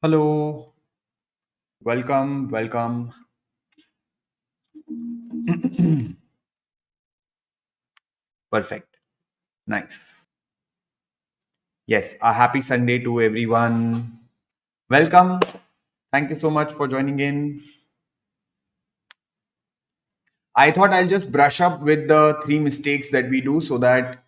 Hello, welcome. Perfect. Nice. Yes, a happy Sunday to everyone. Welcome. Thank you so much for joining in. I thought I'll just brush up with the three mistakes that we do so that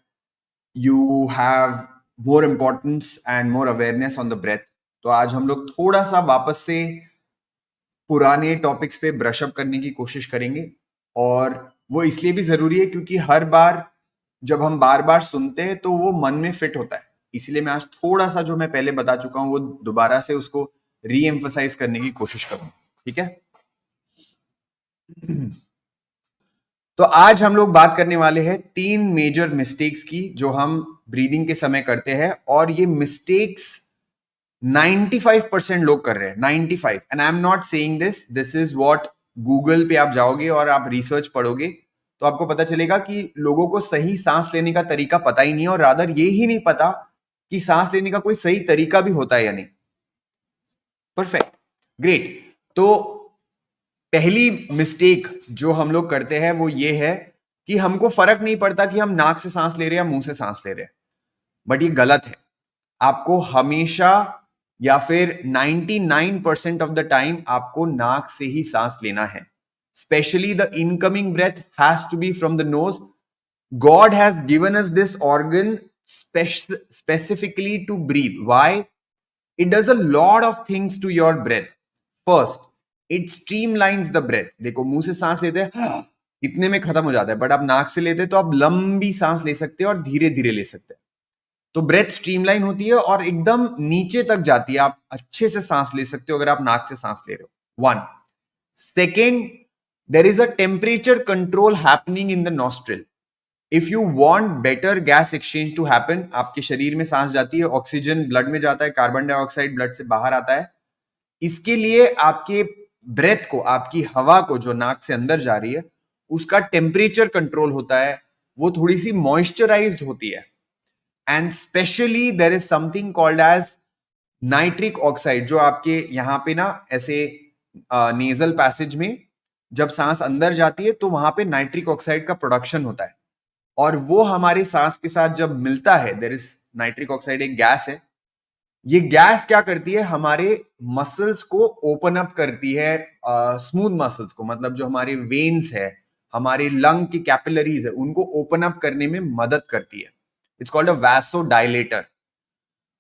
you have more importance and more awareness on the breath. तो आज हम लोग थोड़ा सा वापस से पुराने topics पे ब्रश अप करने की कोशिश करेंगे और वो इसलिए भी जरूरी है क्योंकि हर बार जब हम बार बार सुनते हैं तो वो मन में फिट होता है। इसीलिए मैं आज थोड़ा सा जो मैं पहले बता चुका हूं वो दोबारा से उसको री एम्फसाइज करने की कोशिश करूं। ठीक है, तो आज हम लोग बात करने वाले हैं तीन मेजर मिस्टेक्स की जो हम ब्रीदिंग के समय करते हैं और ये मिस्टेक्स 95% लोग कर रहे हैं। 95, and I am not saying this is what Google पे आप जाओगे और आप रिसर्च पढ़ोगे तो आपको पता चलेगा कि लोगों को सही सांस लेने का तरीका पता ही नहीं है और रादर ये ही नहीं पता कि सांस लेने का कोई सही तरीका भी होता है या नहीं। Perfect, great. तो पहली मिस्टेक जो हम लोग करते हैं वो ये है कि हमको फर्क नहीं पड़ता कि हम नाक से सांस ले रहे हैं या मुंह से सांस ले रहे हैं, बट ये गलत है। आपको हमेशा या फिर 99% ऑफ द टाइम आपको नाक से ही सांस लेना है। Specially the incoming breath has to be from the nose. God has given us this organ specifically to breathe. Why? It does a lot of things to your breath. First, it streamlines the breath. देखो, मुंह से सांस लेते हैं इतने में खत्म हो जाता है, बट आप नाक से लेते हैं तो आप लंबी सांस ले सकते हैं और धीरे धीरे ले सकते हैं। तो ब्रेथ स्ट्रीमलाइन होती है और एकदम नीचे तक जाती है। आप अच्छे से सांस ले सकते हो अगर आप नाक से सांस ले रहे हो। One, second, there is a temperature control happening in the nostril. If you want better gas exchange to happen, आपके शरीर में सांस जाती है, ऑक्सीजन ब्लड में जाता है, कार्बन डाइऑक्साइड ब्लड से बाहर आता है। इसके लिए आपके ब्रेथ को, आपकी हवा को जो नाक से अंदर जा रही है उसका टेम्परेचर कंट्रोल होता है, वो थोड़ी सी मॉइस्चराइज्ड होती है। And specially there is something called as nitric oxide, जो आपके यहां पे ना ऐसे नेजल पैसेज में जब सांस अंदर जाती है तो वहां पे नाइट्रिक ऑक्साइड का प्रोडक्शन होता है और वो हमारे सांस के साथ जब मिलता है, देयर इज नाइट्रिक ऑक्साइड एक गैस है। ये गैस क्या करती है, हमारे मसल्स को ओपन अप करती है, स्मूथ मसल्स को, मतलब जो हमारे वेन्स है, हमारे लंग की कैपिलरीज है, उनको ओपन अप करने में मदद करती है। It's called a vasodilator.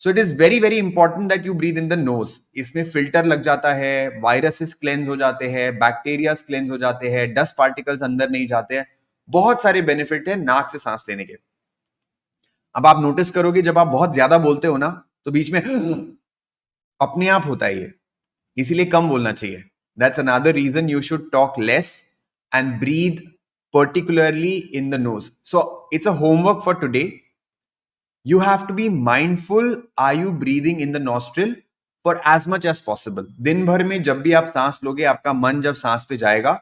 So it is very very important that you breathe in the nose. इसमें फिल्टर लग जाता है, वायरसेस क्लेंस हो जाते हैं, बैक्टीरिया क्लेंस हो जाते हैं, डस्ट पार्टिकल्स अंदर नहीं जाते हैं। बहुत सारे बेनिफिट है नाक से सांस लेने के। अब आप नोटिस करोगे जब आप बहुत ज्यादा बोलते हो ना तो बीच में अपने आप होता है ये, इसीलिए कम बोलना चाहिए। That's another reason you should talk less and breathe particularly in the nose. So it's a homework for today. You have to be mindful, are you breathing in the nostril for as much as possible. दिन भर में जब भी आप सांस लोगे, आपका मन जब सांस पे जाएगा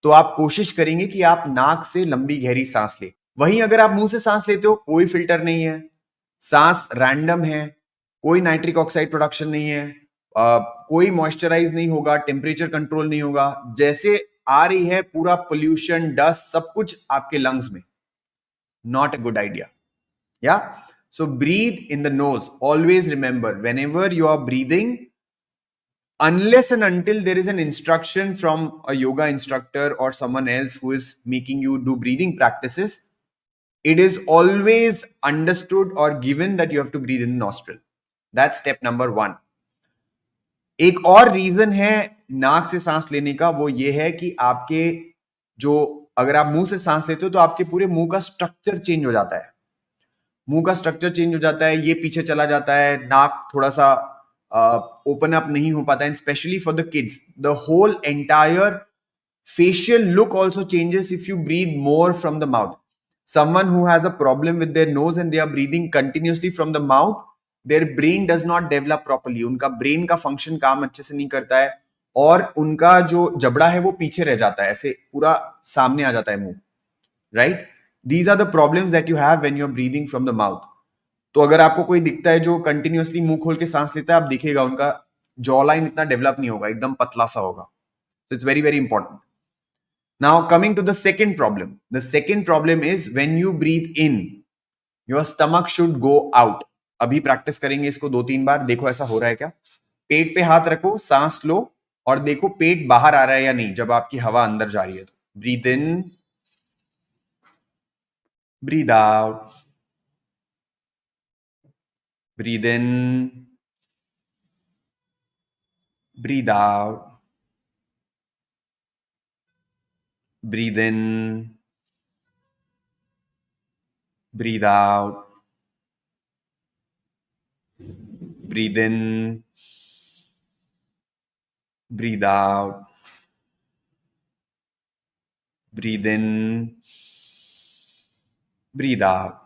तो आप कोशिश करेंगे कि आप नाक से लंबी गहरी सांस ले। वहीं अगर आप मुंह से सांस लेते हो, कोई फिल्टर नहीं है, सांस रैंडम है, कोई नाइट्रिक ऑक्साइड प्रोडक्शन नहीं है, कोई मॉइस्चराइज नहीं होगा, टेम्परेचर कंट्रोल नहीं होगा, जैसे आ रही है पूरा पोल्यूशन, डस्ट, सब कुछ आपके लंग्स में। Not a good idea. Yeah. So breathe in the nose. Always remember, whenever you are breathing, unless and until there is an instruction from a yoga instructor or someone else who is making you do breathing practices, it is always understood or given that you have to breathe in the nostril. That's step number one. एक और reason है नाक से सांस लेने का, वो ये है कि आपके जो, अगर आप मुंह से सांस लेते हो तो आपके पूरे मुंह का स्ट्रक्चर चेंज हो जाता है। मुंह का स्ट्रक्चर चेंज हो जाता है, ये पीछे चला जाता है, नाक थोड़ा सा ओपन अप नहीं हो पाता है। Specially for the kids, the whole entire facial look also changes if you breathe more from the mouth. Someone who has a problem with their nose and they are breathing continuously from the mouth, their brain does not develop properly. उनका brain का function काम अच्छे से नहीं करता है और उनका जो जबड़ा है वो पीछे रह जाता है, ऐसे पूरा सामने आ जाता है मुंह, right? These are the problems that you have when you're breathing from the mouth. तो अगर आपको कोई दिखता है जो कंटिन्यूअसली मुंह खोल के सांस लेता है, आप दिखेगा उनका जॉ लाइन इतना डेवलप नहीं होगा, एकदम पतला सा होगा. So it's very, very important. Now coming to the second problem. The second problem is when you breathe in, your stomach should go out. अभी प्रैक्टिस करेंगे इसको 2-3 बार. देखो ऐसा हो रहा है क्या. पेट पे हाथ रखो, सांस लो और देखो पेट बाहर आ रहा है या नहीं जब आपकी हवा अंदर जा रही है. तो breathe in, breathe out, breathe in, breathe out, breathe in, breathe out, breathe in, breathe out, breathe in, breathe out.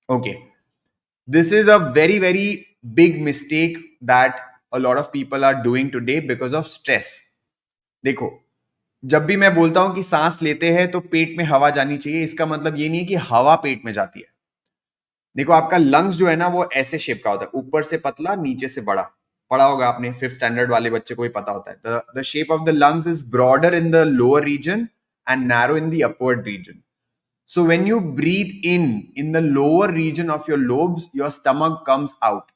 Okay, this is a very, very big mistake that a lot of people are doing today because of stress. देखो, जब भी मैं बोलता हूं कि सांस लेते हैं तो पेट में हवा जानी चाहिए, इसका मतलब ये नहीं है कि हवा पेट में जाती है. देखो आपका लंग्स जो है ना वो ऐसे शेप का होता है, ऊपर से पतला, नीचे से बड़ा. पढ़ा होगा आपने, 5th स्टैंडर्ड वाले बच्चे को भी पता होता है. The shape of the lungs is broader in the lower region and narrow in the upward region. So when you breathe in the lower region of your lobes, your stomach comes out.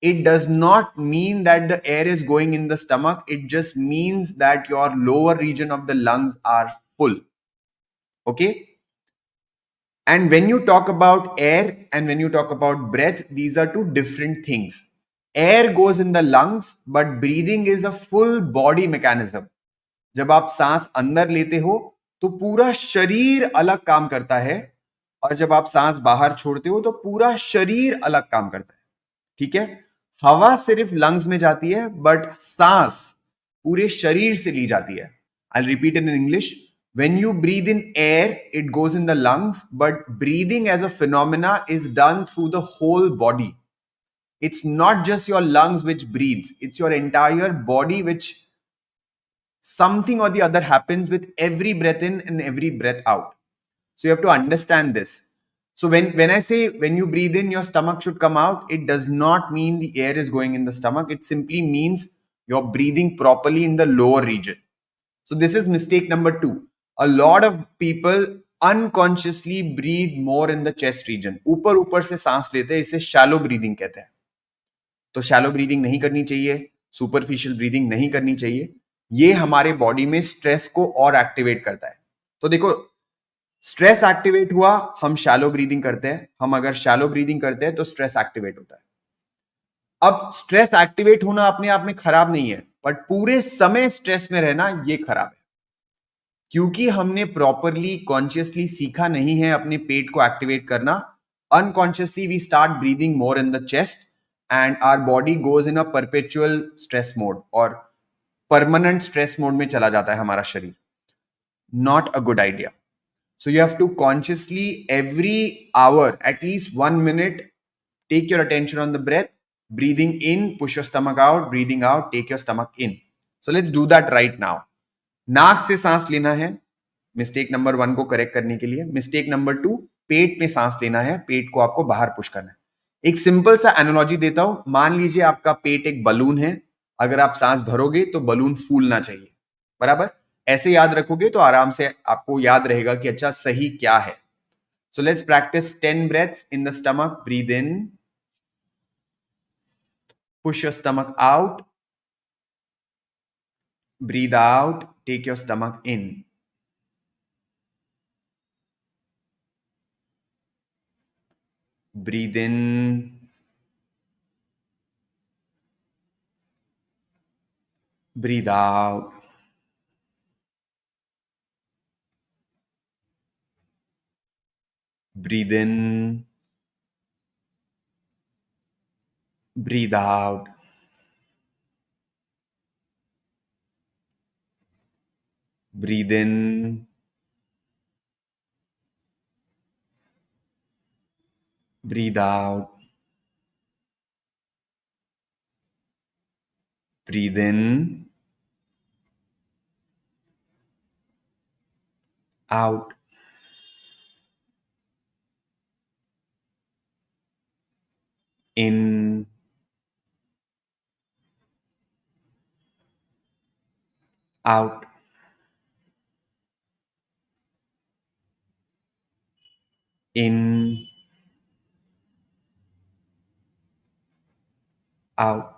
It does not mean that the air is going in the stomach. It just means that your lower region of the lungs are full. Okay? And when you talk about air and when you talk about breath, these are two different things. Air goes in the lungs, but breathing is the full body mechanism. जब आप सांस अंदर लेते हो तो पूरा शरीर अलग काम करता है और जब आप सांस बाहर छोड़ते हो तो पूरा शरीर अलग काम करता है. ठीक है. हवा सिर्फ लंग्स में जाती है बट सांस पूरे शरीर से ली जाती है. I repeat in English. When you breathe in air, it goes in the lungs, but breathing as a phenomena is done through the whole body. It's not just your lungs which breathes, it's your entire body which something or the other happens with every breath in and every breath out. So you have to understand this. So when I say when you breathe in, your stomach should come out, it does not mean the air is going in the stomach. It simply means you're breathing properly in the lower region. So this is mistake number 2. A lot of people unconsciously breathe more in the chest region. ऊपर ऊपर से सांस लेते हैं, इसे shallow breathing कहते हैं. तो shallow breathing नहीं करनी चाहिए, superficial breathing नहीं करनी चाहिए. ये हमारे बॉडी में स्ट्रेस को और एक्टिवेट करता है. तो देखो, स्ट्रेस एक्टिवेट हुआ, हम शैलो ब्रीदिंग करते हैं. हम अगर शैलो ब्रीदिंग करते हैं तो स्ट्रेस एक्टिवेट होता है. अब स्ट्रेस एक्टिवेट होना अपने आप में खराब नहीं है, बट पूरे समय स्ट्रेस में रहना ये खराब है. क्योंकि हमने प्रॉपरली कॉन्शियसली सीखा नहीं है अपने पेट को एक्टिवेट करना. Unconsciously we start breathing more in the chest and our body goes in a perpetual stress mode और परमानेंट स्ट्रेस मोड में चला जाता है हमारा शरीर. Not a good idea. So you have to consciously every hour, at least 1 minute, take your attention on the breath. Breathing in, push your stomach out. Breathing out, take your stomach in. So let's do that right now. नाक से सांस लेना है, mistake number 1 को correct करने के लिए. Mistake number 2, पेट में सांस लेना है, पेट को आपको बाहर पुश करना है. एक सिंपल सा एनालॉजी देता हूं. मान लीजिए आपका पेट एक बलून है. अगर आप सांस भरोगे तो बलून फूलना चाहिए, बराबर. ऐसे याद रखोगे तो आराम से आपको याद रहेगा कि अच्छा सही क्या है. So let's practice 10 breaths in the stomach. Breathe in, push your stomach out, breathe out, take your stomach in. Breathe in, breathe out. Breathe in, breathe out. Breathe in, breathe out. Breathe in, out. In, out, in, out,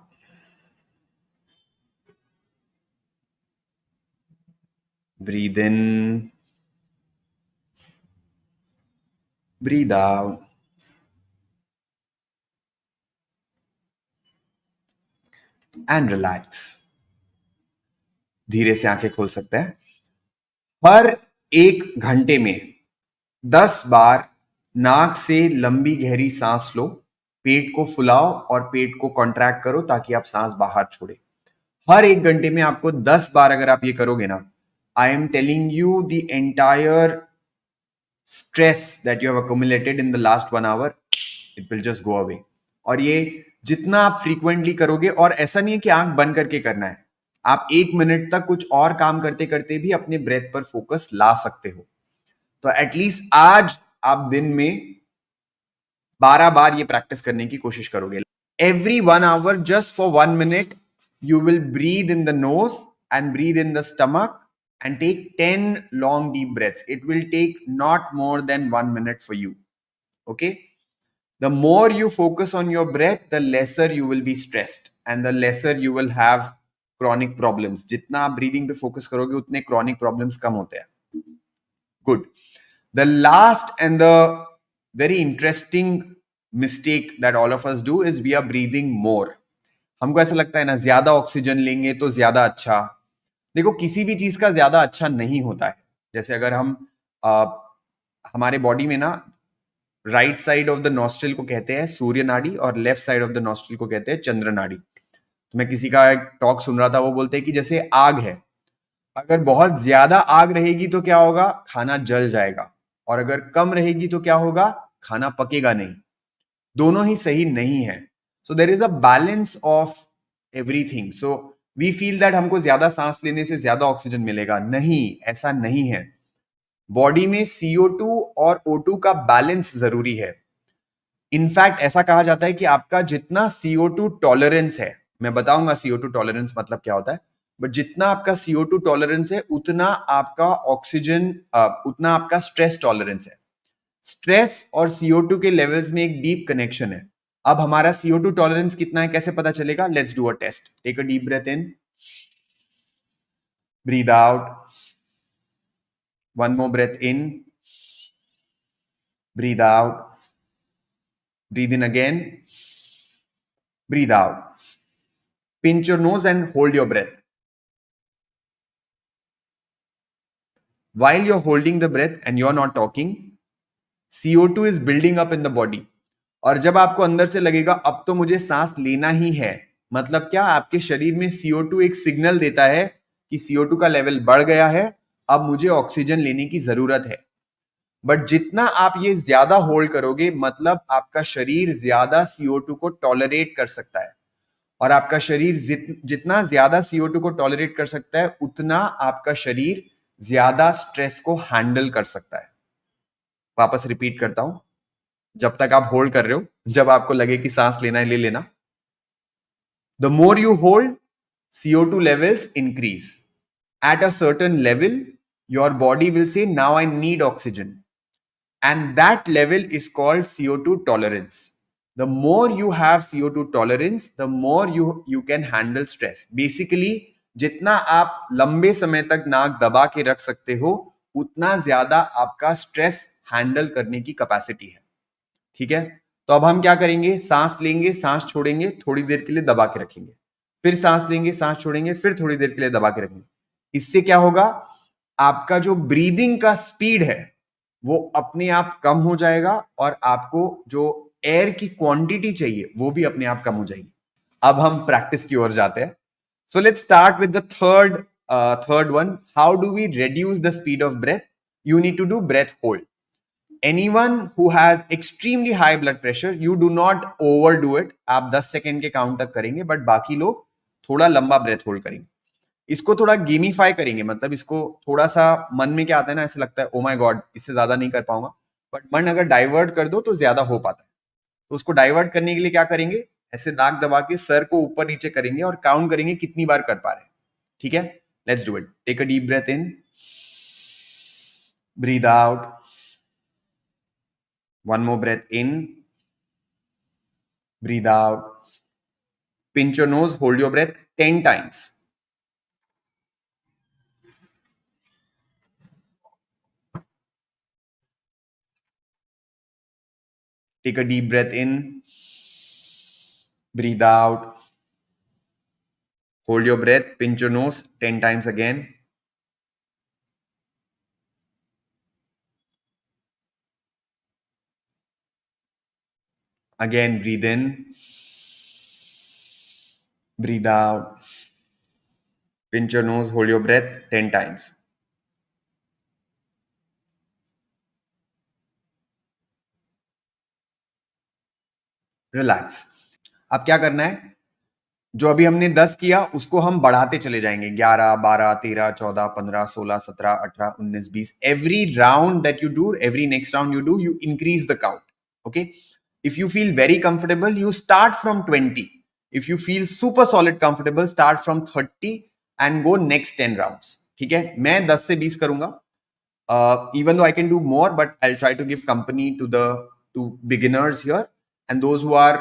breathe in, breathe out, and relax. धीरे से आंखें खोल सकते हैं. हर 1 घंटे में 10 बार नाक से लंबी गहरी सांस लो, पेट को फुलाओ और पेट को कॉन्ट्रैक्ट करो ताकि आप सांस बाहर छोड़े. हर 1 घंटे में आपको 10 बार अगर आप ये करोगे ना, I am telling you the entire stress that you have accumulated in the last 1 hour, it will just go away. और ये जितना आप फ्रीक्वेंटली करोगे, और ऐसा नहीं है कि आंख बंद करके करना है, आप 1 मिनट तक कुछ और काम करते करते भी अपने ब्रेथ पर फोकस ला सकते हो. तो एटलीस्ट आज आप दिन में 12 बार ये प्रैक्टिस करने की कोशिश करोगे. Every 1 hour, just for 1 minute, you will breathe in the nose and breathe in the stomach and take 10 long deep breaths. It will take not more than 1 minute for you. Okay? The more you focus on your breath, the lesser you will be stressed and the lesser you will have chronic problems. जितना आप breathing पे focus करोगे उतने chronic problems कम होते हैं. Good. The last and the very interesting mistake that all of us do is we are breathing more. हमको ऐसा लगता है ना, ज्यादा ऑक्सीजन लेंगे तो ज्यादा अच्छा. देखो, किसी भी चीज का ज्यादा अच्छा नहीं होता है. जैसे अगर हम हमारे बॉडी में ना, right side of the nostril को कहते हैं सूर्य नाड़ी और left side of the nostril को कहते हैं चंद्र नाड़ी. तो मैं किसी का एक टॉक सुन रहा था, वो बोलते हैं कि जैसे आग है, अगर बहुत ज्यादा आग रहेगी तो क्या होगा, खाना जल जाएगा, और अगर कम रहेगी तो क्या होगा, खाना पकेगा नहीं. दोनों ही सही नहीं है. So there is a balance of everything. So we feel that हमको ज्यादा सांस लेने से ज्यादा ऑक्सीजन मिलेगा. नहीं, ऐसा नहीं है. बॉडी में CO2 और O2 का बैलेंस जरूरी है. इनफैक्ट ऐसा कहा जाता है कि आपका जितना CO2 टॉलरेंस है, मैं बताऊंगा CO2 टॉलरेंस मतलब क्या होता है, बट जितना आपका CO2 टॉलरेंस है उतना आपका ऑक्सीजन, उतना आपका स्ट्रेस टॉलरेंस है. स्ट्रेस और CO2 के लेवल्स में एक डीप कनेक्शन है. अब हमारा CO2 टॉलरेंस कितना है कैसे पता चलेगा? Let's do a test. Take a deep breath in, breathe out, one more breath in, breathe out, breathe in again, breathe out. Pinch your nose and hold your breath. While you're holding the breath and you're not talking, CO2 is building up in the body. और जब आपको अंदर से लगेगा अब तो मुझे सांस लेना ही है, मतलब क्या, आपके शरीर में CO2 एक सिग्नल देता है कि CO2 का लेवल बढ़ गया है, अब मुझे ऑक्सीजन लेने की जरूरत है. बट जितना आप ये ज्यादा होल्ड करोगे, मतलब आपका शरीर ज्यादा CO2 को टॉलरेट कर सकता है. और आपका शरीर जितना ज्यादा CO2 को टॉलरेट कर सकता है, उतना आपका शरीर ज्यादा स्ट्रेस को हैंडल कर सकता है. वापस रिपीट करता हूं, जब तक आप होल्ड कर रहे हो, जब आपको लगे कि सांस लेना है ले लेना. The more you hold, CO2 levels increase. At a certain level, your body will say, now I need oxygen. And that level is called CO2 tolerance. The more you have CO2 tolerance, the more you can handle stress. Basically, जितना आप लंबे समय तक नाक दबा के रख सकते हो, उतना ज्यादा आपका स्ट्रेस हैंडल करने की कैपेसिटी है. ठीक है? तो अब हम क्या करेंगे, सांस लेंगे, सांस छोड़ेंगे, थोड़ी देर के लिए दबा के रखेंगे, फिर सांस लेंगे, सांस छोड़ेंगे, फिर थोड़ी देर के लिए दबा के रखेंगे. इससे क्या होगा, आपका जो ब्रीदिंग का स्पीड है वो अपने आप कम हो जाएगा और आपको जो एयर की क्वांटिटी चाहिए वो भी अपने आप कम हो जाएगी. अब हम प्रैक्टिस की ओर जाते हैं. So let's start with the third one. How do we reduce the speed of breath? You need to do breath hold. Anyone who has extremely high blood pressure, you do not overdo it. आप 10 second के count तक करेंगे, but बाकी लोग थोड़ा लंबा breath hold करेंगे. इसको थोड़ा गेमिफाई करेंगे, मतलब इसको थोड़ा सा मन में क्या आता है ना, ऐसे लगता है ओ माय गॉड इससे ज्यादा नहीं कर पाऊंगा, बट मन अगर डाइवर्ट कर दो तो ज्यादा हो पाता है. तो उसको डाइवर्ट करने के लिए क्या करेंगे, ऐसे नाक दबा के सर को ऊपर नीचे करेंगे और काउंट करेंगे कितनी बार कर पा रहे हैं. ठीक है? Let's do it. Take a deep breath in. Breathe out. One more breath in. Breathe out. Pinch your nose. Hold your breath 10 times. Take a deep breath in. Breathe out. Hold your breath. Pinch your nose 10 times again. Again, breathe in. Breathe out. Pinch your nose. Hold your breath 10 times. Relax. अब क्या करना है, जो अभी हमने 10 किया उसको हम बढ़ाते चले जाएंगे. 11, 12, 13, 14, 15, 16, 17, 18, 19, 20. Every round that you do, every next round you do, you increase the count. Okay. If you feel very comfortable, you start from 20. If you feel super solid comfortable, start from 30 and go next 10 rounds. ठीक है. मैं 10 से 20 करूंगा. Even though I can do more, but I'll try to give company to beginners here, and those who are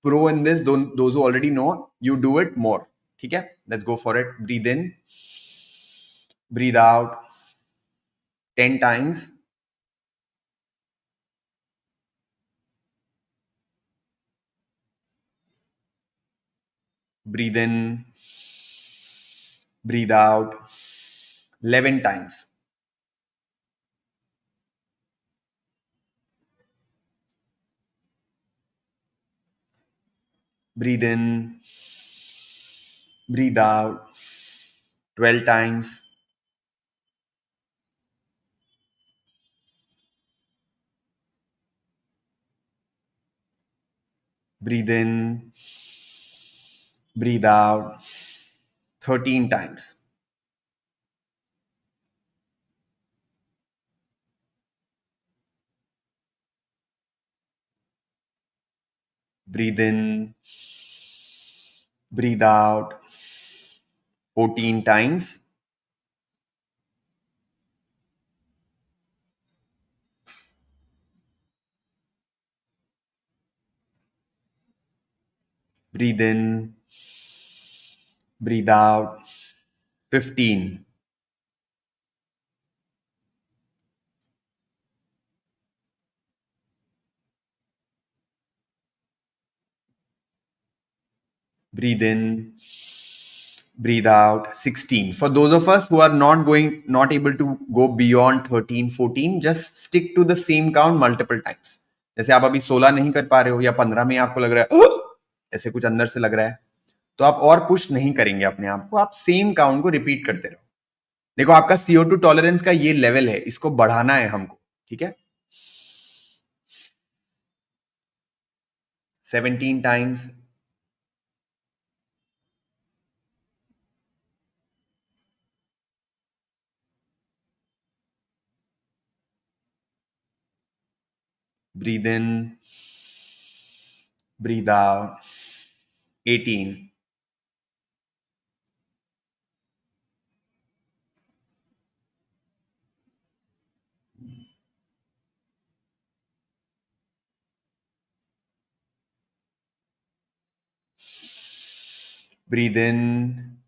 pro in this, those who already know, you do it more. ठीक है. Let's go for it. Breathe in, breathe out 10 times. Breathe in, breathe out 11 times. Breathe in, breathe out 12 times. Breathe in, breathe out 13 times. Breathe in, breathe out 14 times. Breathe in, breathe out 15. Breathe in, breathe out 16. For those of us who are not able to go beyond 13, 14, just stick to the same count multiple times. जैसे आप अभी 16 नहीं कर पा रहे हो या 15 में आपको लग रहा है ऐसे कुछ अंदर से लग रहा है, तो आप और पुश नहीं करेंगे अपने आप को. आप सेम काउंट को रिपीट करते रहो. देखो आपका CO2 टॉलरेंस का ये लेवल है, इसको बढ़ाना है हमको. ठीक है. 17 times. Breathe in, breathe out 18. Breathe in,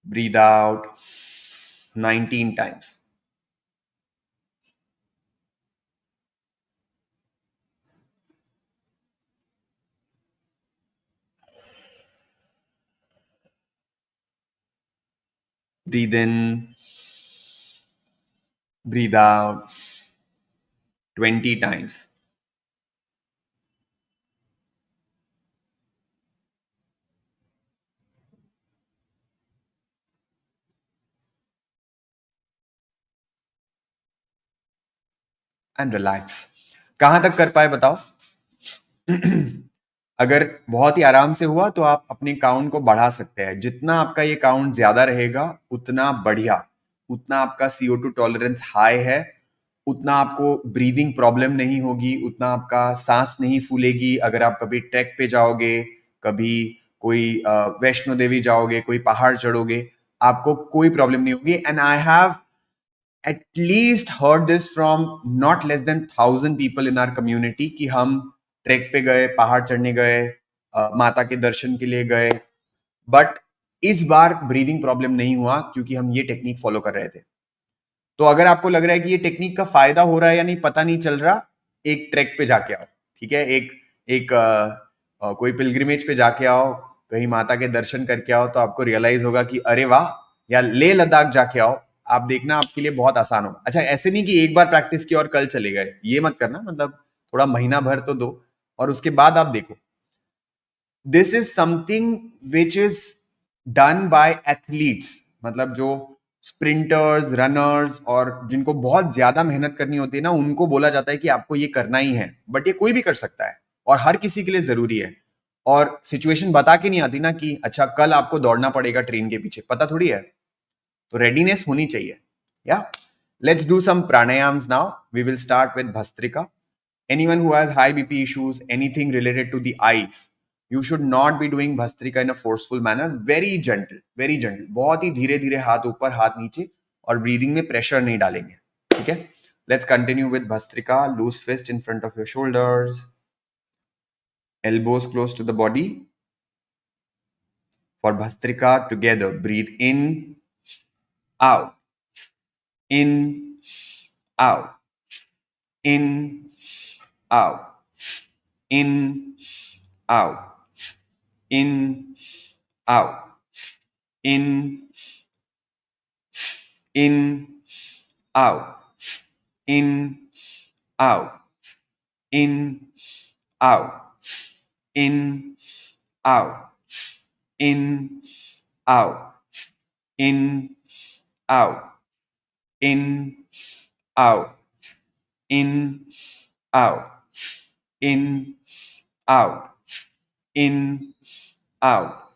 breathe out 19 times. Breathe in, breathe out 20 times. And relax. कहां तक कर पाए बताओ. अगर बहुत ही आराम से हुआ तो आप अपने काउंट को बढ़ा सकते हैं. जितना आपका ये काउंट ज्यादा रहेगा उतना बढ़िया, उतना आपका CO2 टॉलरेंस हाई है, उतना आपको ब्रीदिंग प्रॉब्लम नहीं होगी, उतना आपका सांस नहीं फूलेगी. अगर आप कभी ट्रैक पे जाओगे, कभी कोई वैष्णो देवी जाओगे, कोई पहाड़ चढ़ोगे, आपको कोई प्रॉब्लम नहीं होगी. And I have at least heard this from not less than 1,000 people in our community कि हम ट्रैक पे गए, पहाड़ चढ़ने गए, माता के दर्शन के लिए गए, बट इस बार ब्रीदिंग प्रॉब्लम नहीं हुआ क्योंकि हम ये टेक्निक फॉलो कर रहे थे. तो अगर आपको लग रहा है कि ये टेक्निक का फायदा हो रहा है या नहीं पता नहीं चल रहा, एक ट्रैक पे जाके आओ. ठीक है, एक एक कोई पिलग्रिमेज पे जाके आओ, कहीं माता के दर्शन करके आओ, तो आपको रियलाइज होगा कि अरे वाह. या लेह लद्दाख जाके आओ, आप देखना आपके लिए बहुत आसान होगा. अच्छा, ऐसे नहीं कि एक बार प्रैक्टिस की और कल चले गए, ये मत करना. मतलब थोड़ा महीना भर तो दो और उसके बाद आप देखो. This is something which is done by athletes, मतलब जो स्प्रिंटर्स, रनर्स और जिनको बहुत ज्यादा मेहनत करनी होती है ना, उनको बोला जाता है कि आपको ये करना ही है. बट ये कोई भी कर सकता है और हर किसी के लिए जरूरी है. और सिचुएशन बता के नहीं आती ना कि अच्छा कल आपको दौड़ना पड़ेगा ट्रेन के पीछे, पता थोड़ी है. तो रेडीनेस होनी चाहिए. या let's do some pranayams now. We will start with bhastrika. Anyone who has high BP issues, anything related to the eyes, you should not be doing Bhastrika in a forceful manner. Very gentle, very gentle. बहुत ही धीरे धीरे हाथ ऊपर हाथ नीचे और breathing में pressure नहीं डालेंगे. ठीक है, let's continue with Bhastrika. Loose fist in front of your shoulders, elbows close to the body. For Bhastrika, together, breathe in, out, in, out, in, out, in, out, in, out, in, in, out, in, out, in, out, in, out, in, out, in, out, in, out, in, out, in, out, in, out,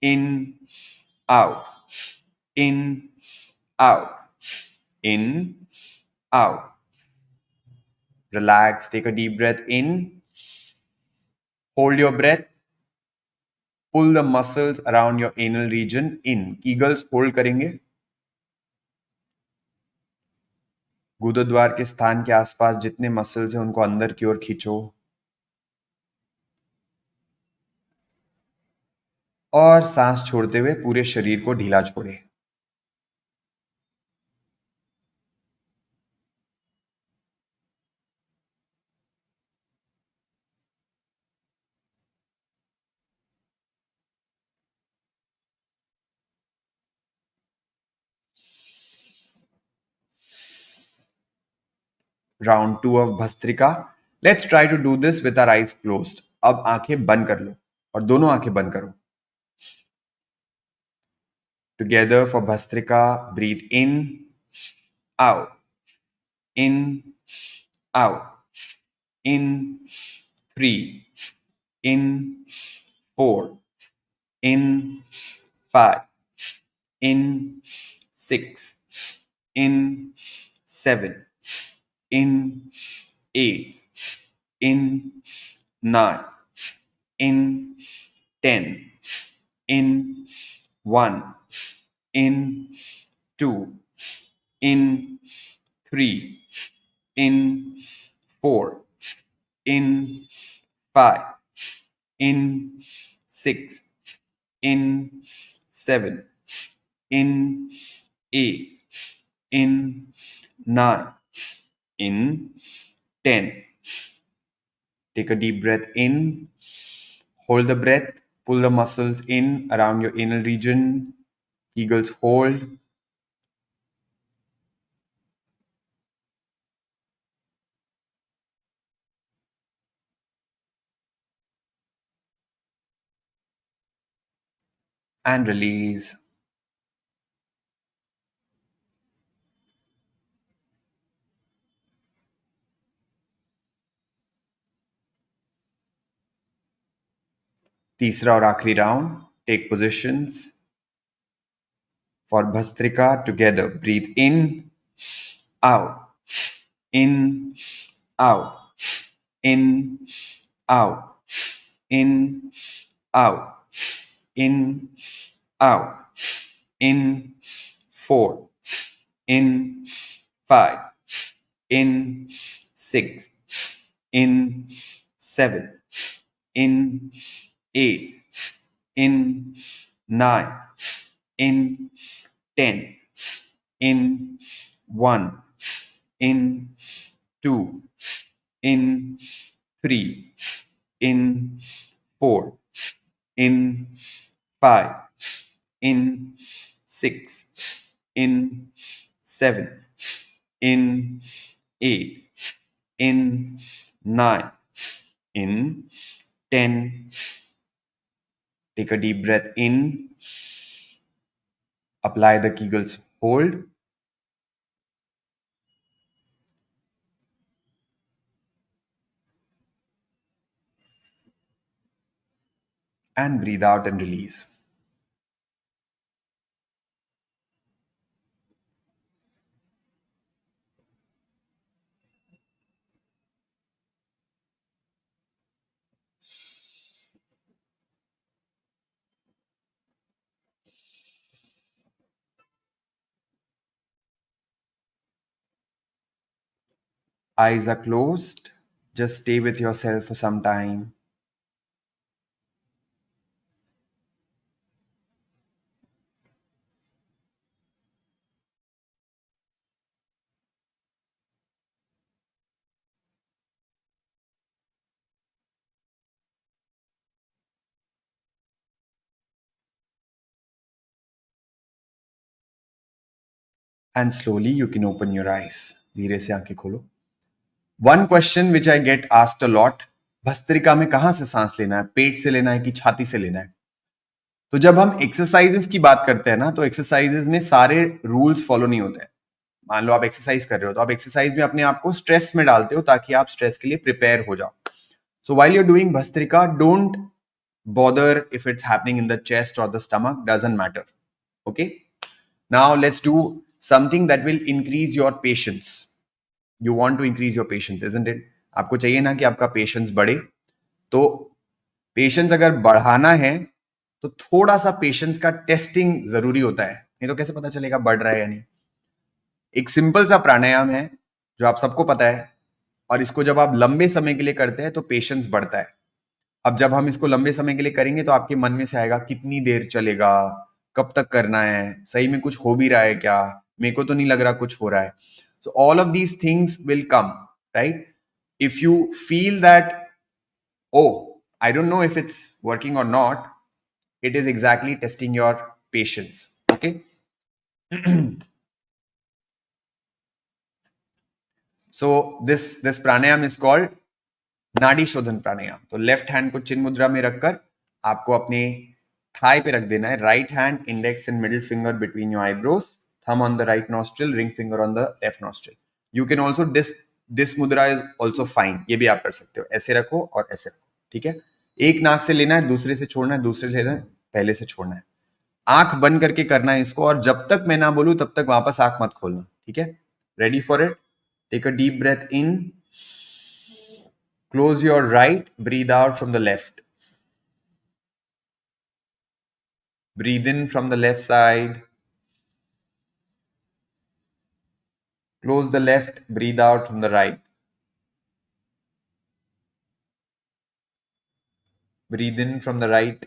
in, out, in, out, in, out. Relax, take a deep breath in, hold your breath, pull the muscles around your anal region in. Kegels hold करेंगे. गुदद्वार के स्थान के आसपास जितने muscles हैं उनको अंदर की ओर खींचो और सांस छोड़ते हुए पूरे शरीर को ढीला छोड़े. Round 2 of bhastrika. Let's try to do this with our eyes closed. अब आंखें बंद कर लो और दोनों आंखें बंद करो. Together for bhastrika, breathe in, out, in, out, in, 3, in, 4, in, 5, in, 6, in, 7, in, 8, in, 9, in, 10, in, 1, in, 2, in, 3, in, 4, in, 5, in, 6, in, 7, in, 8, in, 9, in, 10. Take a deep breath in, hold the breath, pull the muscles in around your anal region, Kegels hold. And release. तीसरा और आखिरी राउंड. Take positions for bhastrika. Together breathe in, out, in, out, in, out, in, out, in, out, in 4, in 5, in 6, in 7, in 8, in 9, in 10, in 1, in 2, in 3, in 4, in 5, in 6, in 7, in 8, in 9, in 10. Take a deep breath in, apply the Kegels hold, and breathe out and release. Eyes are closed. Just stay with yourself for some time. And slowly you can open your eyes. धीरे से आंखें खोलो. One question which I get asked a lot, bhastrika में कहां से सांस लेना है, पेट से लेना है कि छाती से लेना है? तो जब हम एक्सरसाइजेस की बात करते हैं ना, तो एक्सरसाइजेस में सारे रूल्स फॉलो नहीं होते हैं. मान लो आप एक्सरसाइज कर रहे हो, तो आप एक्सरसाइज में अपने आप को स्ट्रेस में डालते हो ताकि आप स्ट्रेस के लिए प्रिपेयर हो जाओ. So while you're doing Bhastrika, don't bother if it's happening in the chest or the stomach, doesn't matter. Okay? Now let's do something that will increase your patience. You want to increase your patience, isn't it? आपको चाहिए ना कि आपका patience बढ़े. तो patience अगर बढ़ाना है तो थोड़ा सा पेशेंस का टेस्टिंग जरूरी होता है. नहीं तो कैसे पता चलेगा बढ़ रहा है या नहीं. एक सिंपल सा प्राणायाम है जो आप सबको पता है, और इसको जब आप लंबे समय के लिए करते हैं तो पेशेंस बढ़ता है. अब जब हम इसको लंबे समय के लिए करेंगे तो आपके मन में से आएगा कितनी देर चलेगा, कब तक करना है, सही में कुछ हो भी रहा है क्या, मेरे को तो नहीं लग रहा कुछ हो रहा है. So all of these things will come, right? If you feel that, oh I don't know if it's working or not, it is exactly testing your patience. Okay. So this pranayam is called नाड़ी शोधन प्राणायाम. तो left hand को चिन्ह मुद्रा में रखकर आपको अपने थाई पे रख देना है. Right hand, index and middle finger between your eyebrows, thumb on the right nostril, ring finger on the left nostril. You can also this mudra is also fine. ये भी आप कर सकते हो. ऐसे रखो और ऐसे रखो. ठीक है. एक नाक से लेना है, दूसरे से छोड़ना है, दूसरे से लेना है, पहले से छोड़ना है. आंख बंद करके करना है इसको, और जब तक मैं ना बोलूं तब तक वापस आंख मत खोलना. ठीक है. Ready for it? Take a deep breath in. Close your right, breathe out from the left. Breathe in from the left side. Close the left, breathe out from the right. Breathe in from the right.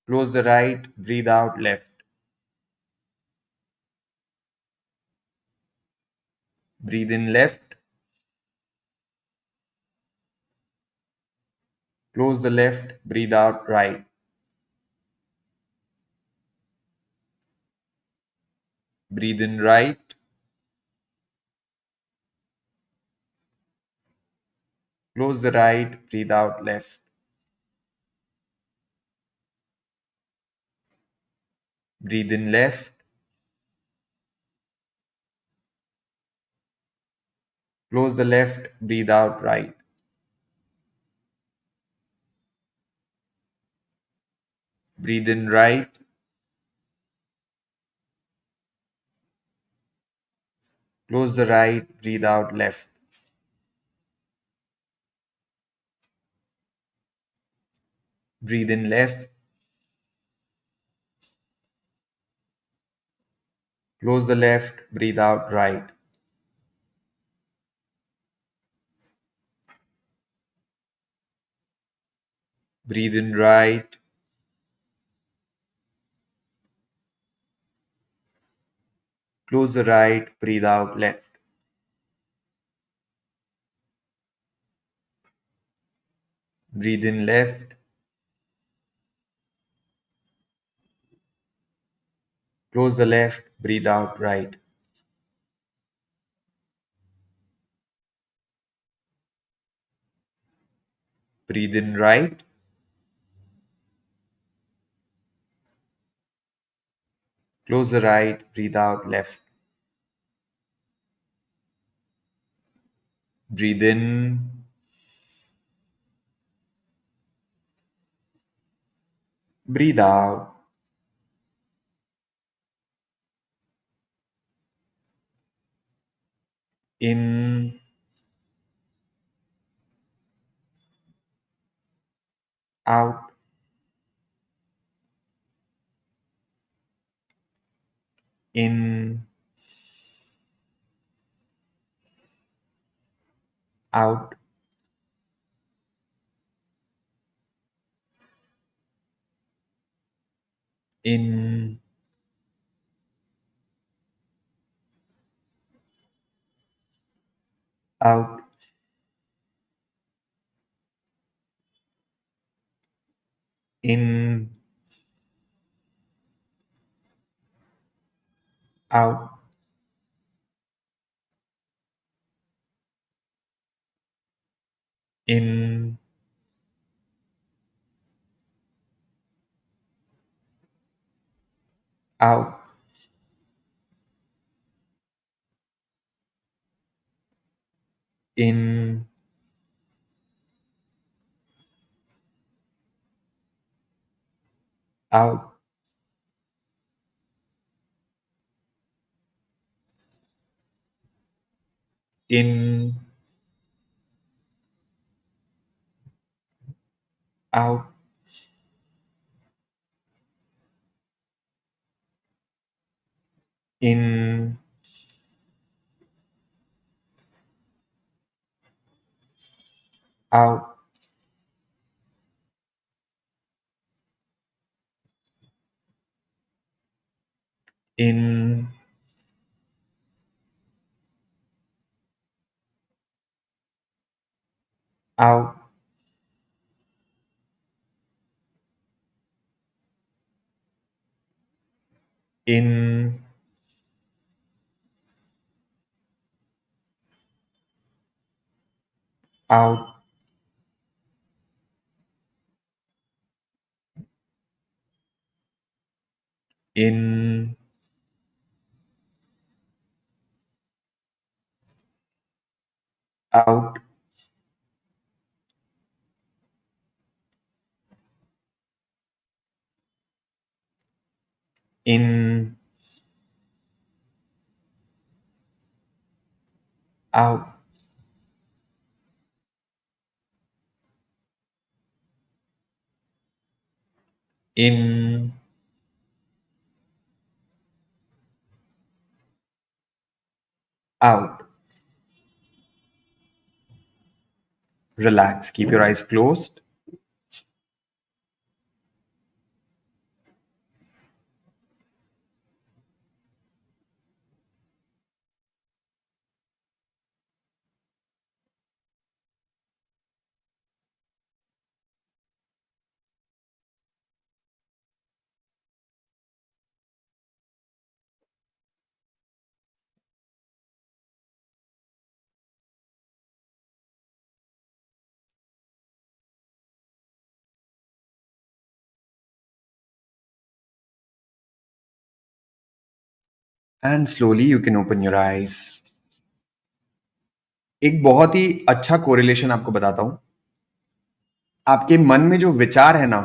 Close the right, breathe out left. Breathe in left. Close the left, breathe out right. Breathe in right. Close the right, breathe out left. Breathe in left. Close the left, breathe out right. Breathe in right. Close the right, breathe out left. Breathe in left. Close the left. Breathe out right. Breathe in right. Close the right. Breathe out left. Breathe in left. Close the left. Breathe out right. Breathe in right. Close the right. Breathe out left. Breathe in. Breathe out. In. Out. In. Out. In. Out. In. Out. In. Out. In. Out. In. Out. In. Out. In. Out. In. Out. In. Out. In. Out. In. Out. Relax. Keep your eyes closed. And slowly you can open your eyes. एक बहुत ही अच्छा correlation आपको बताता हूं. आपके मन में जो विचार है ना,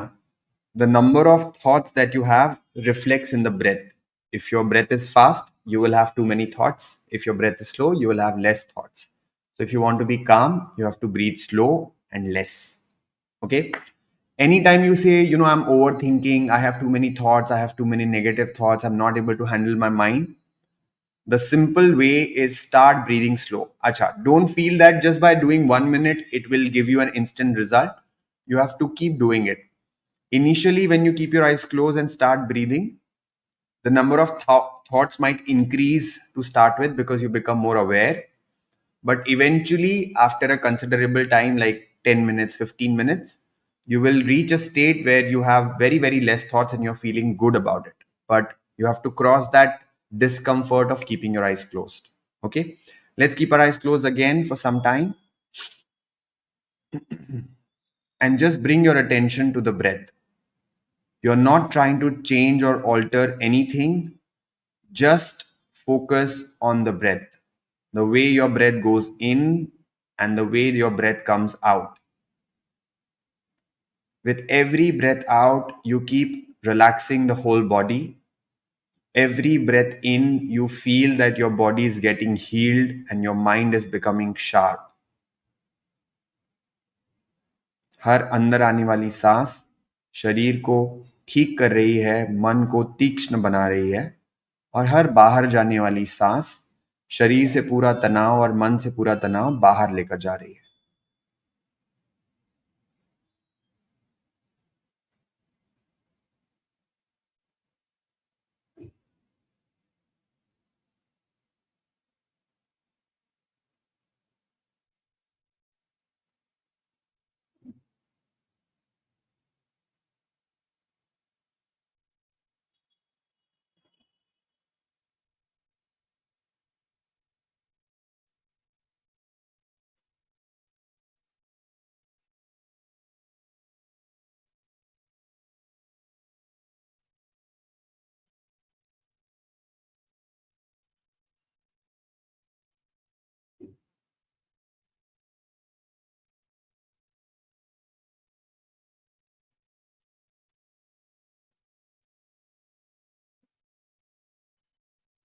the number of thoughts that you have reflects in the breath. If your breath is fast, you will have too many thoughts. If your breath is slow, you will have less thoughts. So if you want to be calm, you have to breathe slow and less. Okay? Anytime you say, I'm overthinking, I have too many thoughts, I have too many negative thoughts, I'm not able to handle my mind, the simple way is start breathing slow. Acha, don't feel that just by doing 1 minute it will give you an instant result. You have to keep doing it. Initially, when you keep your eyes closed and start breathing, the number of thoughts might increase to start with because you become more aware. But eventually, after a considerable time, like 10 minutes, 15 minutes, you will reach a state where you have very, very less thoughts and you're feeling good about it. But you have to cross that discomfort of keeping your eyes closed. Okay. Let's keep our eyes closed again for some time and just bring your attention to the breath. You're not trying to change or alter anything. Just focus on the breath, the way your breath goes in and the way your breath comes out. With every breath out, you keep relaxing the whole body. Every breath in, you feel that your body is getting healed and your mind is becoming sharp. हर अंदर आने वाली सांस शरीर को ठीक कर रही है, मन को तीक्ष्ण बना रही है, और हर बाहर जाने वाली सांस शरीर से पूरा तनाव और मन से पूरा तनाव बाहर लेकर जा रही है.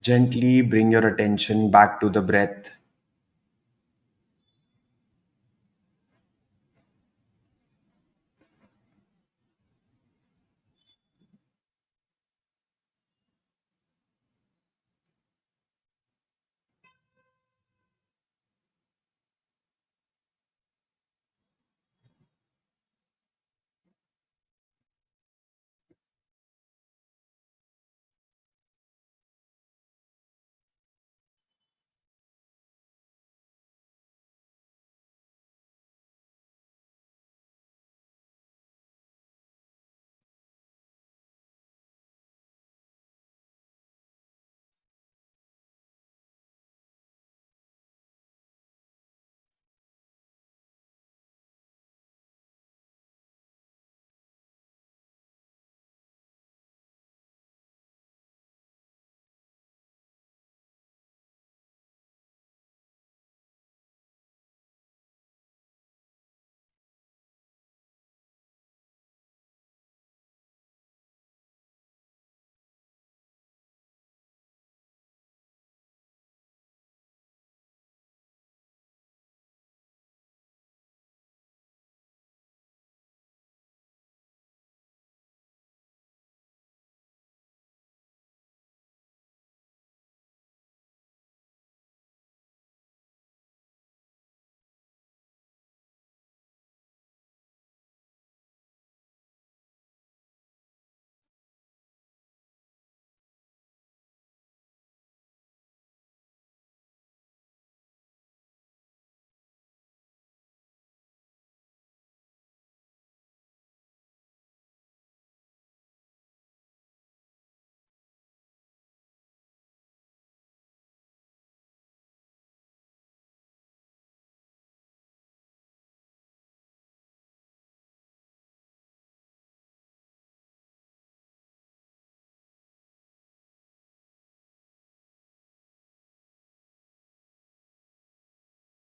Gently bring your attention back to the breath.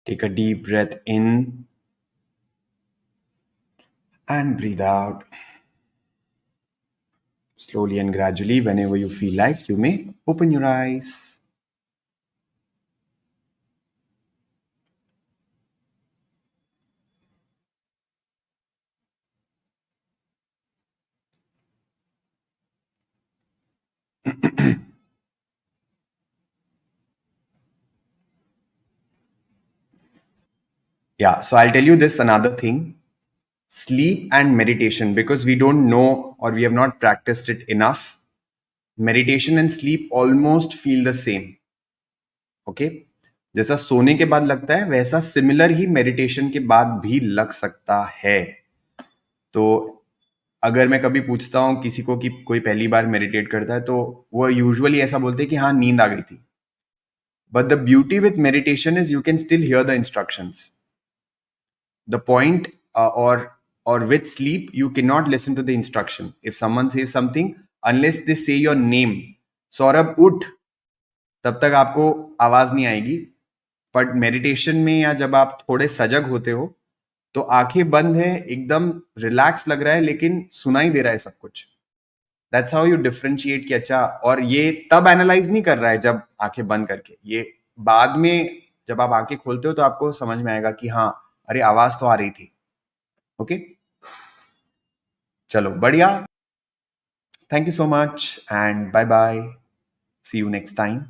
Take a deep breath in and breathe out. Slowly and gradually, whenever you feel like, you may open your eyes. Yeah, so I'll tell you this another thing. Sleep and meditation, because we don't know or we have not practiced it enough, meditation and sleep almost feel the same. Okay, जैसा सोने के बाद लगता है वैसा similar ही meditation के बाद भी लग सकता है. तो अगर मैं कभी पूछता हूँ किसी को कि कोई पहली बार मेडिटेट करता है तो वो यूजुअली ऐसा बोलते हैं कि हाँ नींद आ गई थी. But the beauty with meditation is you can still here the instructions. The point or with sleep you cannot listen to the instruction. If someone says something, unless they say your name, Saurabh उठ, तब तक आपको आवाज नहीं आएगी. But meditation में या जब आप थोड़े सजग होते हो तो आंखें बंद है, एकदम रिलैक्स लग रहा है, लेकिन सुनाई दे रहा है सब कुछ. दैट्स हाउ यू डिफरेंशिएट कि अच्छा. और ये तब एनालाइज नहीं कर रहा है जब आंखें बंद करके, ये बाद में जब आप आंखें खोलते हो तो आपको समझ में आएगा कि हाँ अरे आवाज तो आ रही थी. ओके, चलो बढ़िया. Thank you so much and bye bye. See you next time.